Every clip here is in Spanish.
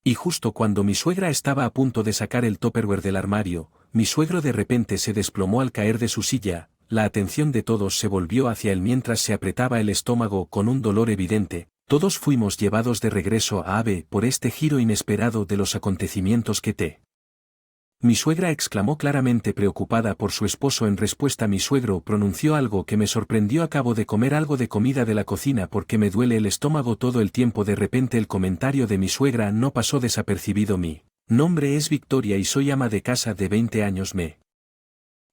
Y justo cuando mi suegra estaba a punto de sacar el Tupperware del armario, mi suegro de repente se desplomó al caer de su silla, la atención de todos se volvió hacia él mientras se apretaba el estómago con un dolor evidente, todos fuimos llevados de regreso a Ave por este giro inesperado de los acontecimientos que te. Mi suegra exclamó claramente preocupada por su esposo. En respuesta mi suegro pronunció algo que me sorprendió: acabo de comer algo de comida de la cocina porque me duele el estómago todo el tiempo. De repente el comentario de mi suegra no pasó desapercibido. Mi nombre es Victoria y soy ama de casa de 20 años.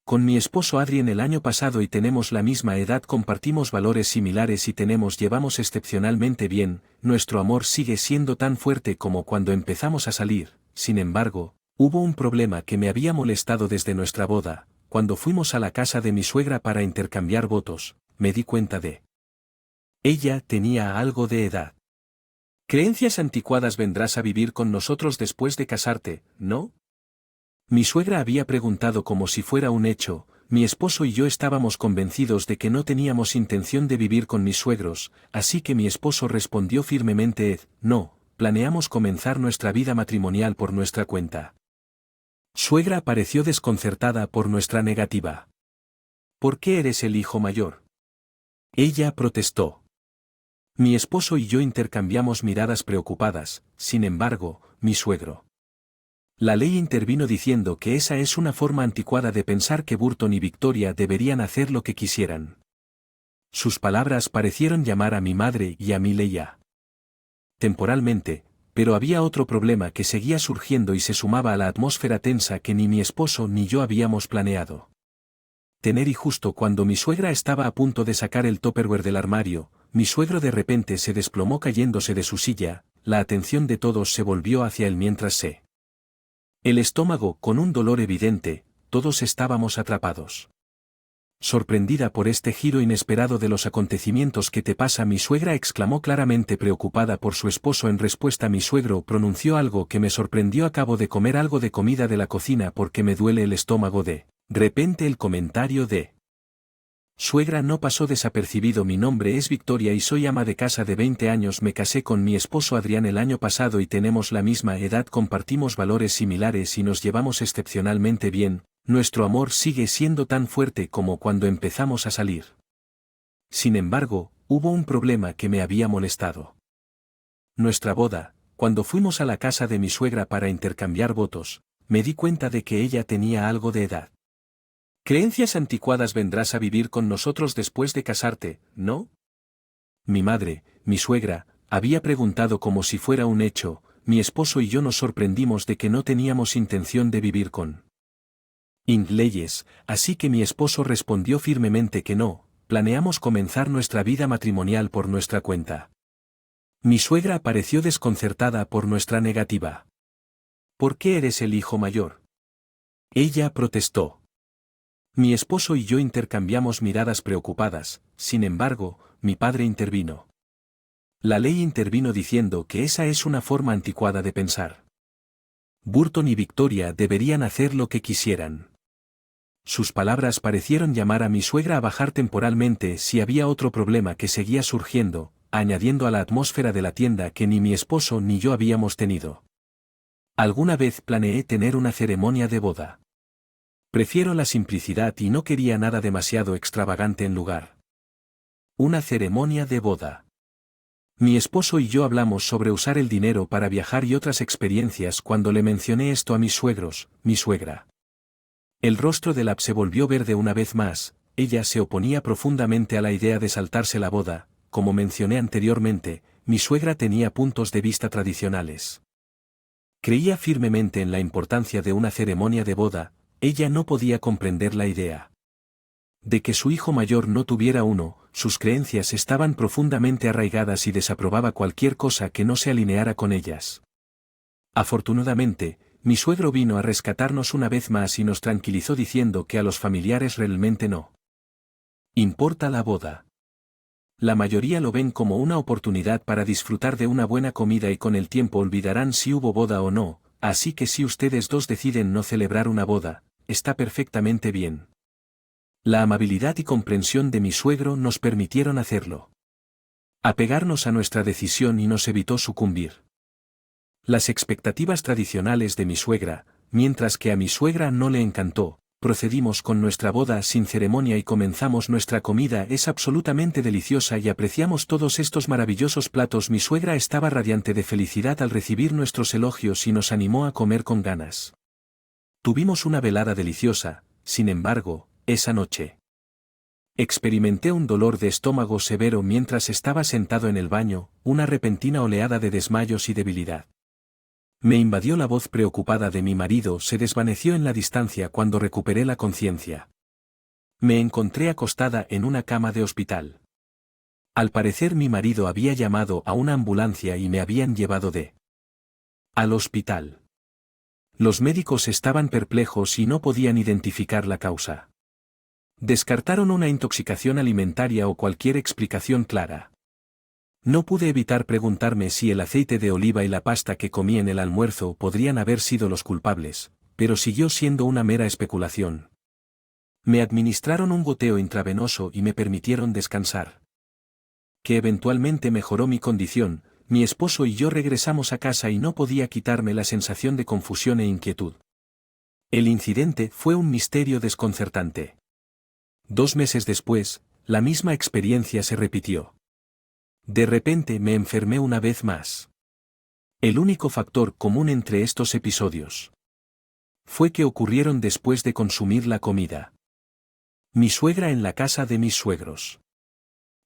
Con mi esposo Adrien el año pasado y tenemos la misma edad, compartimos valores similares y llevamos excepcionalmente bien, nuestro amor sigue siendo tan fuerte como cuando empezamos a salir. Sin embargo, hubo un problema que me había molestado desde nuestra boda. Cuando fuimos a la casa de mi suegra para intercambiar votos, me di cuenta de. Ella tenía algo de edad. Creencias anticuadas. Vendrás a vivir con nosotros después de casarte, ¿no? Mi suegra había preguntado como si fuera un hecho. Mi esposo y yo estábamos convencidos de que no teníamos intención de vivir con mis suegros, así que mi esposo respondió firmemente: no, planeamos comenzar nuestra vida matrimonial por nuestra cuenta. Suegra pareció desconcertada por nuestra negativa. ¿Por qué eres el hijo mayor? Ella protestó. Mi esposo y yo intercambiamos miradas preocupadas. Sin embargo, mi suegro. La ley intervino diciendo que esa es una forma anticuada de pensar, que Burton y Victoria deberían hacer lo que quisieran. Sus palabras parecieron llamar a mi madre y a mí Leia. Temporalmente, pero había otro problema que seguía surgiendo y se sumaba a la atmósfera tensa que ni mi esposo ni yo habíamos planeado. Y justo cuando mi suegra estaba a punto de sacar el Tupperware del armario, mi suegro de repente se desplomó cayéndose de su silla, la atención de todos se volvió hacia él mientras se. El estómago con un dolor evidente, todos estábamos atrapados. Sorprendida por este giro inesperado de los acontecimientos. ¿Qué te pasa? Mi suegra exclamó claramente preocupada por su esposo. En respuesta mi suegro pronunció algo que me sorprendió: acabo de comer algo de comida de la cocina porque me duele el estómago. De repente el comentario de suegra no pasó desapercibido. Mi nombre es Victoria y soy ama de casa de 20 años. Me casé con mi esposo Adrián el año pasado y tenemos la misma edad, compartimos valores similares y nos llevamos excepcionalmente bien. Nuestro amor sigue siendo tan fuerte como cuando empezamos a salir. Sin embargo, hubo un problema que me había molestado. Nuestra boda, cuando fuimos a la casa de mi suegra para intercambiar votos, me di cuenta de que ella tenía algo de edad. Creencias anticuadas. Vendrás a vivir con nosotros después de casarte, ¿no? Mi madre, mi suegra, había preguntado como si fuera un hecho. Mi esposo y yo nos sorprendimos de que no teníamos intención de vivir con leyes, así que mi esposo respondió firmemente que no, planeamos comenzar nuestra vida matrimonial por nuestra cuenta. Mi suegra pareció desconcertada por nuestra negativa. ¿Por qué eres el hijo mayor? Ella protestó. Mi esposo y yo intercambiamos miradas preocupadas. Sin embargo, mi padre intervino. La ley intervino diciendo que esa es una forma anticuada de pensar. Burton y Victoria deberían hacer lo que quisieran. Sus palabras parecieron llamar a mi suegra a bajar temporalmente si había otro problema que seguía surgiendo, añadiendo a la atmósfera de la tienda que ni mi esposo ni yo habíamos tenido. Alguna vez planeé tener una ceremonia de boda. Prefiero la simplicidad y no quería nada demasiado extravagante en lugar. Una ceremonia de boda. Mi esposo y yo hablamos sobre usar el dinero para viajar y otras experiencias. Cuando le mencioné esto a mis suegros, mi suegra. El rostro de Lab se volvió verde una vez más. Ella se oponía profundamente a la idea de saltarse la boda. Como mencioné anteriormente, mi suegra tenía puntos de vista tradicionales. Creía firmemente en la importancia de una ceremonia de boda. Ella no podía comprender la idea de que su hijo mayor no tuviera uno. Sus creencias estaban profundamente arraigadas y desaprobaba cualquier cosa que no se alineara con ellas. Afortunadamente, mi suegro vino a rescatarnos una vez más y nos tranquilizó diciendo que a los familiares realmente no importa la boda. La mayoría lo ven como una oportunidad para disfrutar de una buena comida y con el tiempo olvidarán si hubo boda o no, así que si ustedes dos deciden no celebrar una boda, está perfectamente bien. La amabilidad y comprensión de mi suegro nos permitieron hacerlo. Apegarnos a nuestra decisión y nos evitó sucumbir. las expectativas tradicionales de mi suegra, mientras que a mi suegra no le encantó. Procedimos con nuestra boda sin ceremonia y comenzamos nuestra comida. Es absolutamente deliciosa y apreciamos todos estos maravillosos platos. Mi suegra estaba radiante de felicidad al recibir nuestros elogios y nos animó a comer con ganas. Tuvimos una velada deliciosa, sin embargo, esa noche experimenté un dolor de estómago severo mientras estaba sentado en el baño, una repentina oleada de desmayos y debilidad. Me invadió la voz preocupada de mi marido, se desvaneció en la distancia cuando recuperé la conciencia. Me encontré acostada en una cama de hospital. Al parecer mi marido había llamado a una ambulancia y me habían llevado al hospital. Los médicos estaban perplejos y no podían identificar la causa. Descartaron una intoxicación alimentaria o cualquier explicación clara. No pude evitar preguntarme si el aceite de oliva y la pasta que comí en el almuerzo podrían haber sido los culpables, pero siguió siendo una mera especulación. Me administraron un goteo intravenoso y me permitieron descansar. Que eventualmente mejoró mi condición. Mi esposo y yo regresamos a casa y no podía quitarme la sensación de confusión e inquietud. El incidente fue un misterio desconcertante. 2 meses después, la misma experiencia se repitió. De repente me enfermé una vez más. El único factor común entre estos episodios fue que ocurrieron después de consumir la comida. Mi suegra en la casa de mis suegros.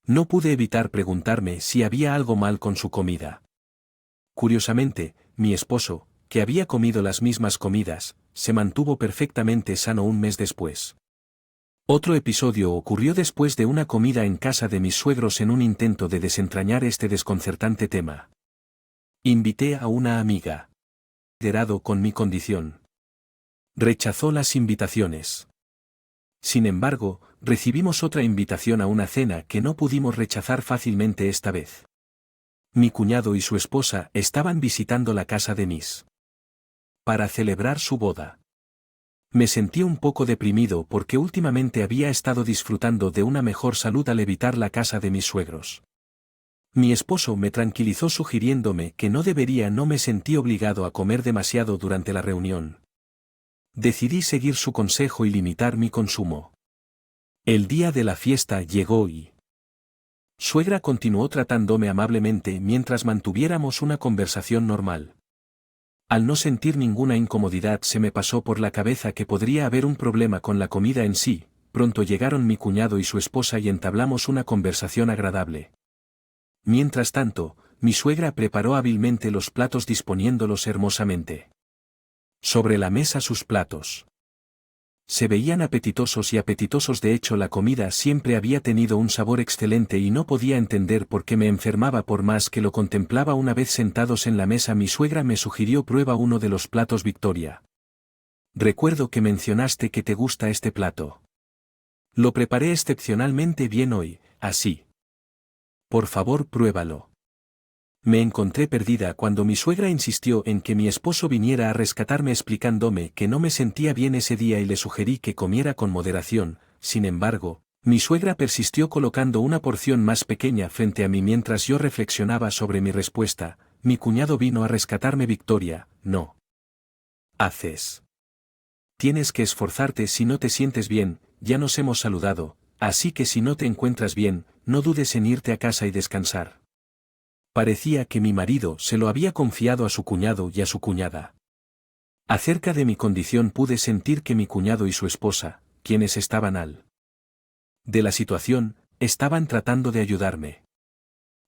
No pude evitar preguntarme si había algo mal con su comida. Curiosamente, mi esposo, que había comido las mismas comidas, se mantuvo perfectamente sano un mes después. Otro episodio ocurrió después de una comida en casa de mis suegros en un intento de desentrañar este desconcertante tema. Invité a una amiga. Liderado con mi condición. Rechazó las invitaciones. Sin embargo, recibimos otra invitación a una cena que no pudimos rechazar fácilmente esta vez. Mi cuñado y su esposa estaban visitando la casa de mis para celebrar su boda. Me sentí un poco deprimido porque últimamente había estado disfrutando de una mejor salud al evitar la casa de mis suegros. Mi esposo me tranquilizó sugiriéndome que no debería. No me sentí obligado a comer demasiado durante la reunión. Decidí seguir su consejo y limitar mi consumo. El día de la fiesta llegó y suegra continuó tratándome amablemente mientras mantuviéramos una conversación normal. Al no sentir ninguna incomodidad se me pasó por la cabeza que podría haber un problema con la comida en sí. Pronto llegaron mi cuñado y su esposa y entablamos una conversación agradable. Mientras tanto, mi suegra preparó hábilmente los platos disponiéndolos hermosamente sobre la mesa. Sus platos se veían apetitosos y apetitosos. De hecho, la comida siempre había tenido un sabor excelente y no podía entender por qué me enfermaba por más que lo contemplaba. Una vez sentados en la mesa, mi suegra me sugirió: prueba uno de los platos, Victoria. Recuerdo que mencionaste que te gusta este plato. Lo preparé excepcionalmente bien hoy, así. Por favor, pruébalo. Me encontré perdida cuando mi suegra insistió en que mi esposo viniera a rescatarme explicándome que no me sentía bien ese día y le sugerí que comiera con moderación. Sin embargo, mi suegra persistió colocando una porción más pequeña frente a mí mientras yo reflexionaba sobre mi respuesta. Mi cuñado vino a rescatarme, Victoria, no haces. Tienes que esforzarte si no te sientes bien. Ya nos hemos saludado, así que si no te encuentras bien, no dudes en irte a casa y descansar. Parecía que mi marido se lo había confiado a su cuñado y a su cuñada. Acerca de mi condición pude sentir que mi cuñado y su esposa, quienes estaban al de la situación, estaban tratando de ayudarme.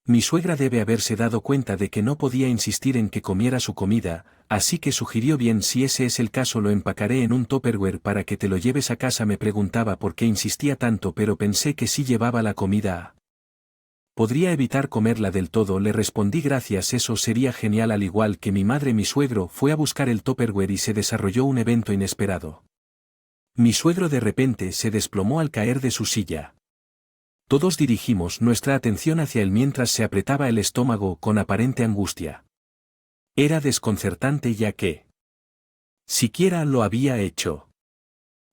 Mi suegra debe haberse dado cuenta de que no podía insistir en que comiera su comida, así que sugirió: bien, si ese es el caso, lo empacaré en un Tupperware para que te lo lleves a casa. Me preguntaba por qué insistía tanto, pero pensé que si llevaba la comida podría evitar comerla del todo. Le respondí: gracias, eso sería genial. Al igual que mi madre, mi suegro fue a buscar el Tupperware y se desarrolló un evento inesperado. Mi suegro de repente se desplomó al caer de su silla. Todos dirigimos nuestra atención hacia él mientras se apretaba el estómago con aparente angustia. Era desconcertante ya que siquiera lo había hecho.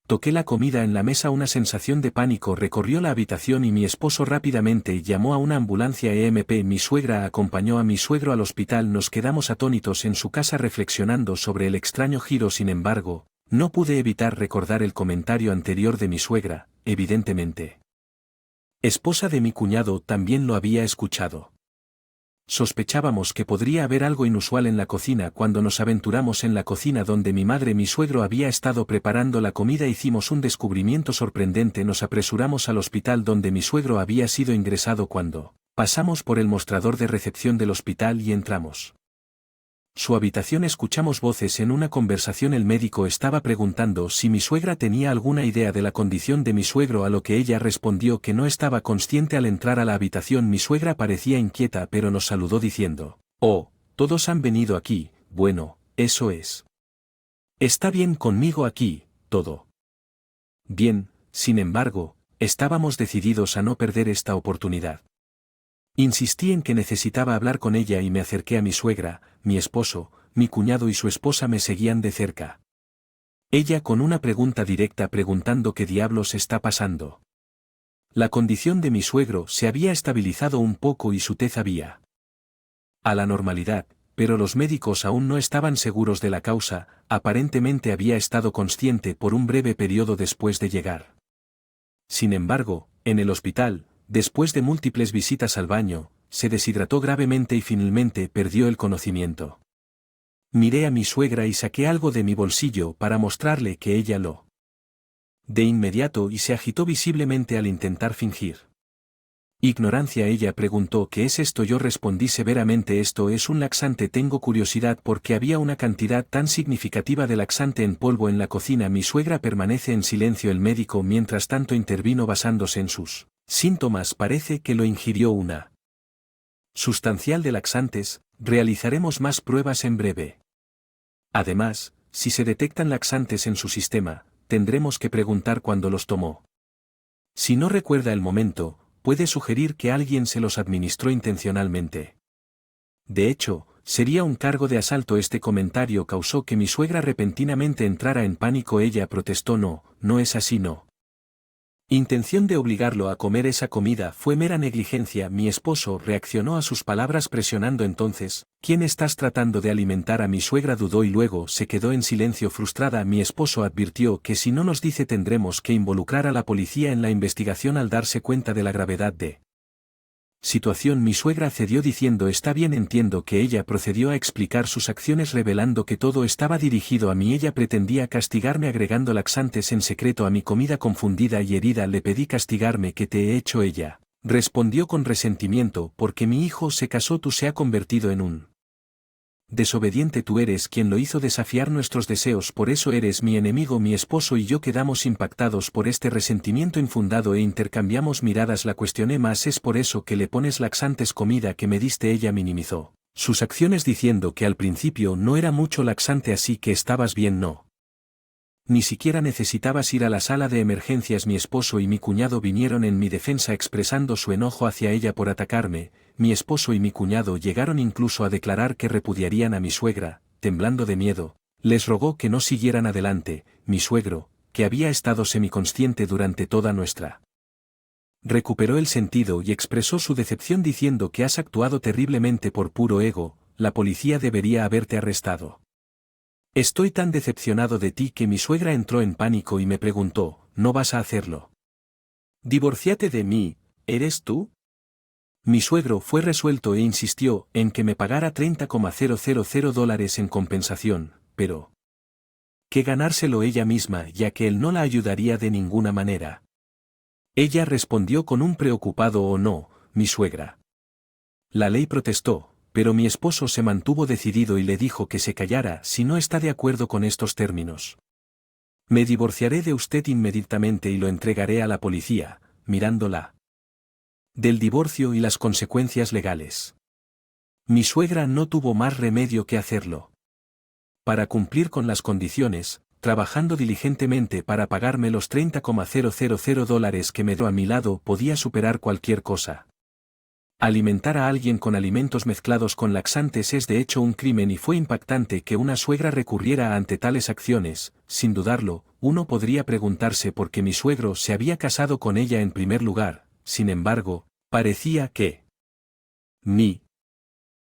Toqué la comida en la mesa. Una sensación de pánico recorrió la habitación y mi esposo rápidamente llamó a una ambulancia EMP. Mi suegra acompañó a mi suegro al hospital. Nos quedamos atónitos en su casa reflexionando sobre el extraño giro. Sin embargo, no pude evitar recordar el comentario anterior de mi suegra, evidentemente. Esposa de mi cuñado también lo había escuchado. Sospechábamos que podría haber algo inusual en la cocina. Cuando nos aventuramos en la cocina donde mi madre y mi suegro había estado preparando la comida, hicimos un descubrimiento sorprendente. Nos apresuramos al hospital donde mi suegro había sido ingresado. Cuando pasamos por el mostrador de recepción del hospital y entramos su habitación, escuchamos voces en una conversación. El médico estaba preguntando si mi suegra tenía alguna idea de la condición de mi suegro, a lo que ella respondió que no estaba consciente. Al entrar a la habitación, mi suegra parecía inquieta pero nos saludó diciendo: «Oh, todos han venido aquí». Bueno, eso es. Está bien conmigo aquí, todo bien. Sin embargo, estábamos decididos a no perder esta oportunidad. Insistí en que necesitaba hablar con ella y me acerqué a mi suegra. Mi esposo, mi cuñado y su esposa me seguían de cerca. Ella con una pregunta directa preguntando qué diablos está pasando. La condición de mi suegro se había estabilizado un poco y su tez había a la normalidad, pero los médicos aún no estaban seguros de la causa. Aparentemente había estado consciente por un breve periodo después de llegar. Sin embargo, en el hospital, después de múltiples visitas al baño, se deshidrató gravemente y finalmente perdió el conocimiento. Miré a mi suegra y saqué algo de mi bolsillo para mostrarle que ella lo de inmediato y se agitó visiblemente al intentar fingir ignorancia. Ella preguntó: ¿qué es esto? Yo respondí severamente: esto es un laxante. Tengo curiosidad porque había una cantidad tan significativa de laxante en polvo en la cocina. Mi suegra permanece en silencio. El médico mientras tanto intervino basándose en sus síntomas. Parece que lo ingirió una sustancial de laxantes. Realizaremos más pruebas en breve. Además, si se detectan laxantes en su sistema, tendremos que preguntar cuándo los tomó. Si no recuerda el momento, puede sugerir que alguien se los administró intencionalmente. De hecho, sería un cargo de asalto. Este comentario causó que mi suegra repentinamente entrara en pánico. Ella protestó: no, no es así, no. Intención de obligarlo a comer esa comida fue mera negligencia. Mi esposo reaccionó a sus palabras presionando: entonces, ¿quién estás tratando de alimentar? A mi suegra dudó y luego se quedó en silencio frustrada. Mi esposo advirtió que si no nos dice tendremos que involucrar a la policía en la investigación. Al darse cuenta de la gravedad de situación, mi suegra cedió diciendo: está bien. Entiendo que ella procedió a explicar sus acciones revelando que todo estaba dirigido a mí. Ella pretendía castigarme agregando laxantes en secreto a mi comida. Confundida y herida le pedí: castigarme, ¿qué te he hecho? Ella respondió con resentimiento: porque mi hijo se casó, tú se ha convertido en un desobediente, tú eres quien lo hizo desafiar nuestros deseos, por eso eres mi enemigo. Mi esposo y yo quedamos impactados por este resentimiento infundado e intercambiamos miradas. La cuestioné más: ¿es por eso que le pones laxantes? Comida que me diste. Ella minimizó sus acciones diciendo que al principio no era mucho laxante, así que estabas bien, no. Ni siquiera necesitabas ir a la sala de emergencias. Mi esposo y mi cuñado vinieron en mi defensa expresando su enojo hacia ella por atacarme. Mi esposo y mi cuñado llegaron incluso a declarar que repudiarían a mi suegra. Temblando de miedo, les rogó que no siguieran adelante. Mi suegro, que había estado semiconsciente durante toda nuestra recuperó el sentido y expresó su decepción diciendo: que has actuado terriblemente por puro ego, la policía debería haberte arrestado. Estoy tan decepcionado de ti. Que mi suegra entró en pánico y me preguntó: ¿no vas a hacerlo? Divorciate de mí, ¿eres tú? Mi suegro fue resuelto e insistió en que me pagara $30,000 en compensación, pero que ganárselo ella misma, ya que él no la ayudaría de ninguna manera. Ella respondió con un preocupado: «¿O no, mi suegra?». La ley protestó, pero mi esposo se mantuvo decidido y le dijo que se callara si no está de acuerdo con estos términos. «Me divorciaré de usted inmediatamente y lo entregaré a la policía», mirándola del divorcio y las consecuencias legales. Mi suegra no tuvo más remedio que hacerlo. Para cumplir con las condiciones, trabajando diligentemente para pagarme los $30,000 que me dio a mi lado, podía superar cualquier cosa. Alimentar a alguien con alimentos mezclados con laxantes es de hecho un crimen y fue impactante que una suegra recurriera ante tales acciones. Sin dudarlo, uno podría preguntarse por qué mi suegro se había casado con ella en primer lugar. Sin embargo, parecía que ni